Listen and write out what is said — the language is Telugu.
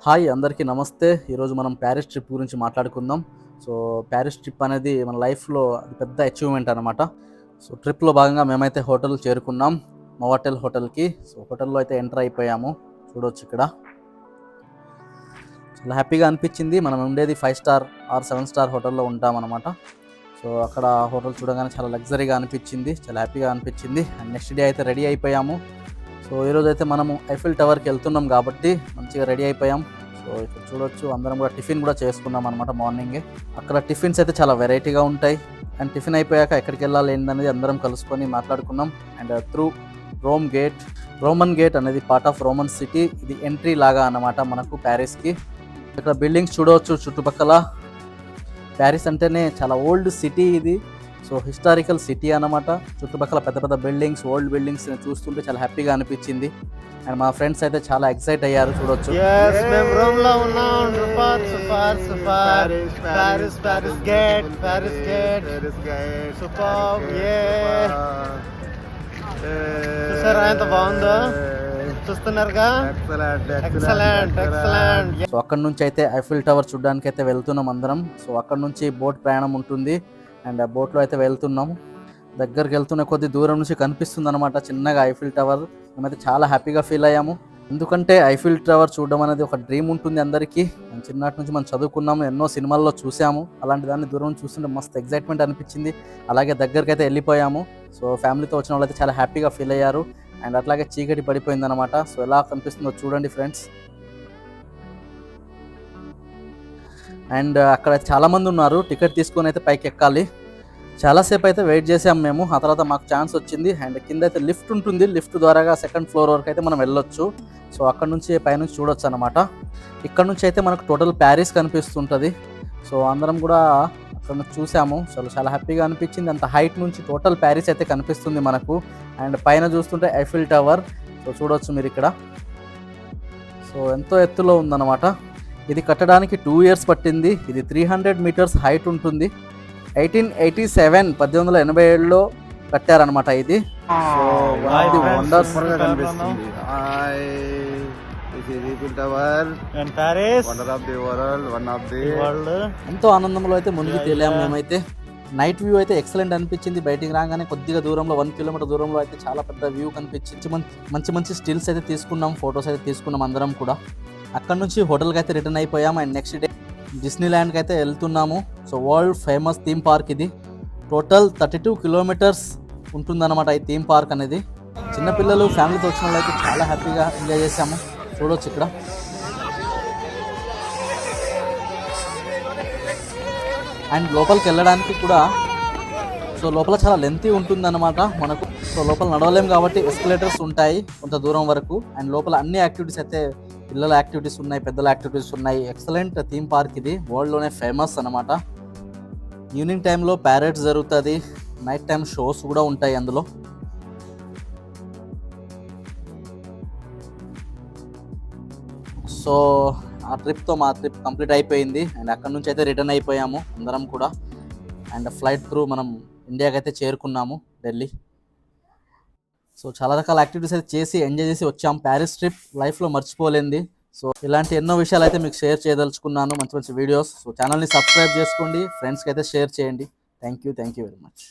హాయ్ అందరికీ నమస్తే. ఈరోజు మనం ప్యారిస్ ట్రిప్ గురించి మాట్లాడుకుందాం. సో ప్యారిస్ ట్రిప్ అనేది మన లైఫ్లో పెద్ద అచీవ్మెంట్ అనమాట. సో ట్రిప్లో భాగంగా మేమైతే హోటల్ చేరుకున్నాం, నోవాటెల్ హోటల్కి. సో హోటల్లో అయితే ఎంటర్ అయిపోయాము. చూడవచ్చు ఇక్కడ చాలా హ్యాపీగా అనిపించింది. మనం ఉండేది 5 స్టార్ ఆర్ 7 స్టార్ హోటల్లో ఉంటామన్నమాట. సో అక్కడ హోటల్ చూడగానే చాలా లగ్జరీగా అనిపించింది, చాలా హ్యాపీగా అనిపించింది. అండ్ నెక్స్ట్ డే అయితే రెడీ అయిపోయాము. సో ఈరోజు అయితే మనము ఐఫిల్ టవర్కి వెళ్తున్నాం కాబట్టి మంచిగా రెడీ అయిపోయాం. సో ఇక్కడ చూడొచ్చు, అందరం కూడా టిఫిన్ కూడా చేసుకున్నాం అనమాట మార్నింగే. అక్కడ టిఫిన్స్ అయితే చాలా వెరైటీగా ఉంటాయి. అండ్ టిఫిన్ అయిపోయాక ఎక్కడికి వెళ్ళాలి ఏంటనేది అందరం కలుసుకొని మాట్లాడుకున్నాం. అండ్ త్రూ రోమన్ గేట్ అనేది పార్ట్ ఆఫ్ రోమన్ సిటీ. ఇది ఎంట్రీ లాగా అన్నమాట మనకు ప్యారిస్కి. ఇక్కడ బిల్డింగ్స్ చూడవచ్చు చుట్టుపక్కల. ప్యారిస్ అంటేనే చాలా ఓల్డ్ సిటీ ఇది. సో హిస్టారికల్ సిటీ అన్నమాట. చుట్టుపక్కల పెద్ద పెద్ద బిల్డింగ్స్, ఓల్డ్ బిల్డింగ్స్ చూస్తుంటే చాలా హ్యాపీగా అనిపించింది. అండ్ మా ఫ్రెండ్స్ అయితే చాలా ఎక్సైట్ అయ్యారు. చూడొచ్చు, చూస్తున్నారుగా. సో అక్కడ నుంచి అయితే ఐఫిల్ టవర్ చూడడానికి అయితే వెళ్తున్నాం అందరం. సో అక్కడ నుంచి బోట్ ప్రయాణం ఉంటుంది. అండ్ ఆ బోట్లో అయితే వెళ్తున్నాము. దగ్గరికి వెళ్తున్న కొద్ది దూరం నుంచి కనిపిస్తుంది అనమాట చిన్నగా ఐఫిల్ టవర్. మేమైతే చాలా హ్యాపీగా ఫీల్ అయ్యాము. ఎందుకంటే ఐఫిల్ టవర్ చూడడం అనేది ఒక డ్రీమ్ ఉంటుంది అందరికీ. చిన్నటి నుంచి మనం చదువుకున్నాము, ఎన్నో సినిమాల్లో చూసాము. అలాంటి దాన్ని దూరం చూస్తుంటే మస్తు ఎగ్జైట్మెంట్ అనిపించింది. అలాగే దగ్గరికి అయితే వెళ్ళిపోయాము. సో ఫ్యామిలీతో వచ్చిన వాళ్ళు అయితే చాలా హ్యాపీగా ఫీల్ అయ్యారు. అండ్ అట్లాగే చీకటి పడిపోయింది అనమాట. సో ఎలా కనిపిస్తుందో చూడండి ఫ్రెండ్స్. అండ్ అక్కడ చాలా మంది ఉన్నారు. టికెట్ తీసుకొని అయితే పైకి ఎక్కాలి. చాలాసేపు అయితే వెయిట్ చేసాము మేము. ఆ తర్వాత మాకు ఛాన్స్ వచ్చింది. అండ్ కింద అయితే లిఫ్ట్ ఉంటుంది. లిఫ్ట్ ద్వారా సెకండ్ ఫ్లోర్ వరకు అయితే మనం వెళ్ళొచ్చు. సో అక్కడ నుంచి పైనుంచి చూడొచ్చు అనమాట. ఇక్కడ నుంచి అయితే మనకు టోటల్ ప్యారిస్ కనిపిస్తుంటుంది. సో అందరం కూడా అక్కడ నుంచి చూసాము. చాలా హ్యాపీగా అనిపించింది. అంత హైట్ నుంచి టోటల్ ప్యారిస్ అయితే కనిపిస్తుంది మనకు. అండ్ పైన చూస్తుంటే ఐఫిల్ టవర్. సో చూడొచ్చు మీరు ఇక్కడ. సో ఎంతో ఎత్తులో ఉందన్నమాట. ఇది కట్టడానికి 2 years పట్టింది. ఇది 300 meters హైట్ ఉంటుంది. 1887లో కట్టారనమాట ఇది. So wonders. ఎంతో ఆనందంలో అయితే మునిగి తేలాము మేమైతే. నైట్ వ్యూ అయితే ఎక్సలెంట్ అనిపించింది. బయటికి రాగానే కొద్దిగా దూరంలో 1 kilometer దూరంలో అయితే చాలా పెద్ద వ్యూ కనిపించింది. మంచి స్టిల్స్ అయితే తీసుకున్నాం, ఫొటోస్ అయితే తీసుకున్నాం అందరం కూడా. అక్కడ నుంచి హోటల్కి అయితే రిటర్న్ అయిపోయాము. అండ్ నెక్స్ట్ డే డిస్నీ ల్యాండ్కి అయితే వెళ్తున్నాము. So world famous theme park ఇది. టోటల్ 32 kilometers ఉంటుందన్నమాట ఈ థీమ్ పార్క్ అనేది. చిన్నపిల్లలు ఫ్యామిలీతో వచ్చిన వాళ్ళు అయితే చాలా హ్యాపీగా ఎంజాయ్ చేసాము. చూడవచ్చు ఇక్కడ. అండ్ లోపలికి వెళ్ళడానికి కూడా సో లోపల చాలా లెంతీ ఉంటుందన్నమాట మనకు. సో లోపల నడవలేము కాబట్టి ఎస్కలేటర్స్ ఉంటాయి కొంత దూరం వరకు. అండ్ లోపల అన్ని యాక్టివిటీస్ అయితే, పిల్లల యాక్టివిటీస్ ఉన్నాయి, పెద్దల యాక్టివిటీస్ ఉన్నాయి. ఎక్సలెంట్ థీమ్ పార్క్ ఇది. వరల్డ్లోనే ఫేమస్ అనమాట. ఈవినింగ్ టైంలో ప్యారెడ్స్ జరుగుతుంది. నైట్ టైం షోస్ కూడా ఉంటాయి అందులో. సో ఆ ట్రిప్తో మా ట్రిప్ కంప్లీట్ అయిపోయింది. అండ్ అక్కడ నుంచి అయితే రిటర్న్ అయిపోయాము అందరం కూడా. అండ్ ఫ్లైట్ త్రూ మనం ఇండియాకి అయితే చేరుకున్నాము, ఢిల్లీ. సో చాలా రకాల యాక్టివిటీస్ అయితే చేసి ఎంజాయ్ చేసి వచ్చాం. ప్యారిస్ ట్రిప్ లైఫ్లో మర్చిపోలేంది. సో ఇలాంటి ఎన్నో విషయాలు అయితే మీకు షేర్ చేయదలుచుకున్నాను, మంచి వీడియోస్. సో ఛానల్ని సబ్స్క్రైబ్ చేసుకోండి, ఫ్రెండ్స్కి అయితే షేర్ చేయండి. Thank you very much.